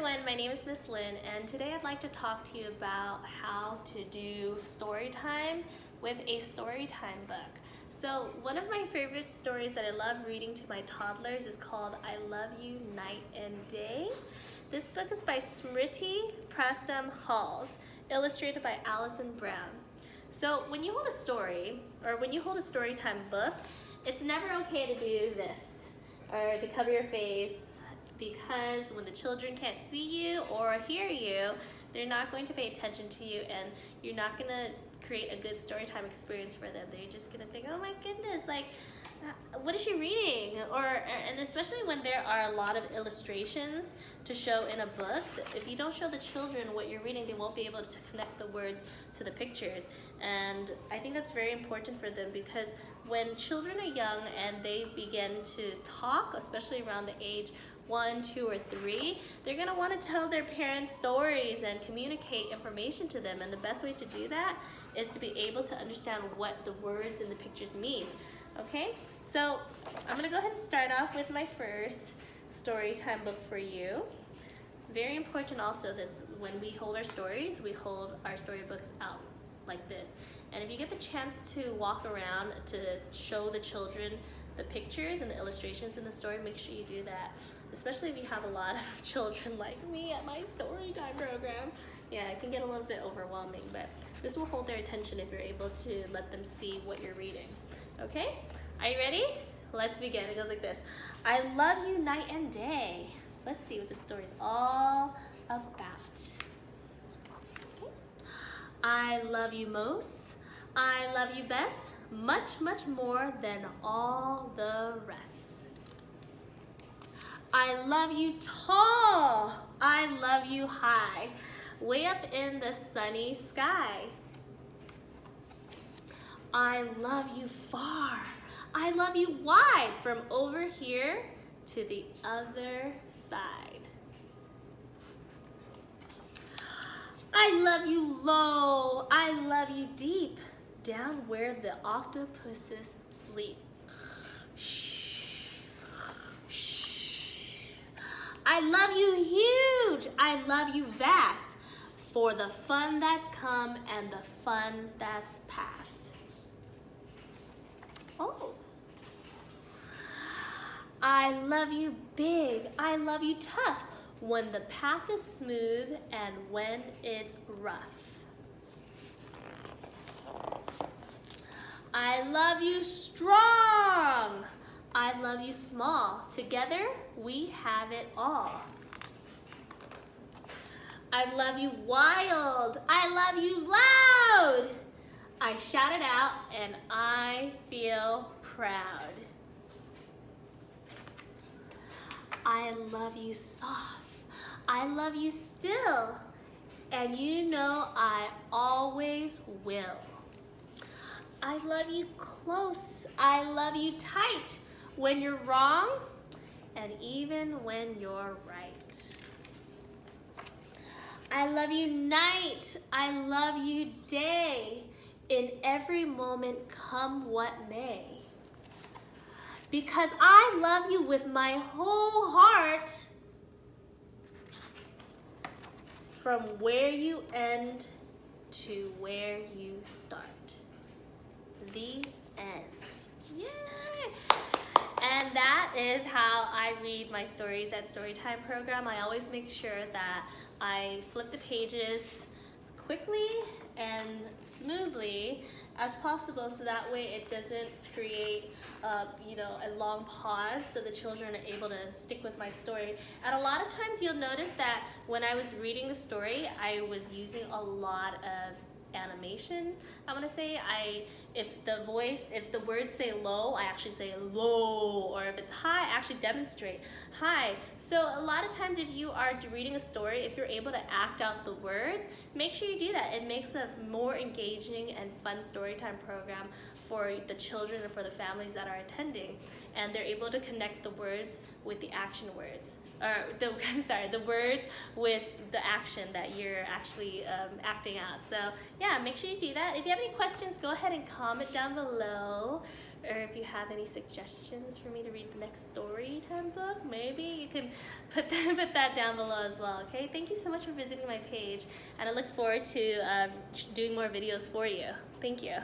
everyone, my name is Miss Lynn, and today I'd like to talk to you about how to do story time with a Storytime book. So one of my favorite stories that I love reading to my toddlers is called I Love You Night and Day. This book is by Smriti Prastham Halls, illustrated by Allison Brown. So when you hold a story, or when you hold a Storytime book, it's never okay to do this, or to cover your face, because when the children can't see you or hear you, they're not going to pay attention to you, and you're not going to create a good storytime experience for them. They're just going to think, oh my goodness, like, what is she reading? And especially when there are a lot of illustrations to show in a book, if you don't show the children what you're reading, they won't be able to connect the words to the pictures. And I think that's very important for them, because when children are young and they begin to talk, especially around the age 1, 2, or 3, they're going to want to tell their parents stories and communicate information to them. And the best way to do that is to be able to understand what the words and the pictures mean. Okay, so I'm going to go ahead and start off with my first Storytime book for you. Very important also, this when we hold our stories, we hold our storybooks out like this. And if you get the chance to walk around to show the children the pictures and the illustrations in the story, make sure you do that. Especially if you have a lot of children like me at my Storytime program. Yeah, it can get a little bit overwhelming, but this will hold their attention if you're able to let them see what you're reading. Okay, are you ready? Let's begin. It goes like this. I love you night and day. Let's see what the story is all about. Okay. I love you most. I love you best. Much, much more than all the rest. I love you tall. I love you high. Way up in the sunny sky. I love you far. I love you wide, from over here to the other side. I love you low. I love you deep, down where the octopuses sleep. I love you huge. I love you vast, for the fun that's come and the fun that's past. Oh. I love you big. I love you tough, when the path is smooth and when it's rough. I love you strong. I love you small. Together, we have it all. I love you wild. I love you loud. I shout it out and I feel proud. I love you soft. I love you still. And you know I always will. I love you close. I love you tight, when you're wrong and even when you're right. I love you night. I love you day. In every moment, come what may. Because I love you with my whole heart, from where you end to where you start. The end. Yay! And that is how I read my stories at Storytime program. I always make sure that I flip the pages quickly and smoothly as possible, so that way it doesn't create a long pause, so the children are able to stick with my story. And a lot of times you'll notice that when I was reading the story, I was using a lot of animation. I'm gonna say if the words say low, I actually say low, or if it's high, I actually demonstrate high. So a lot of times if you are reading a story, if you're able to act out the words, make sure you do that. It makes a more engaging and fun Storytime program for the children and for the families that are attending, and they're able to connect the words with the action words. The words with the action that you're actually acting out. So yeah, make sure you do that. If you have any questions, go ahead and comment down below. or if you have any suggestions for me to read the next Storytime book, maybe you can put that down below as well, okay? Thank you so much for visiting my page, and I look forward to doing more videos for you. Thank you.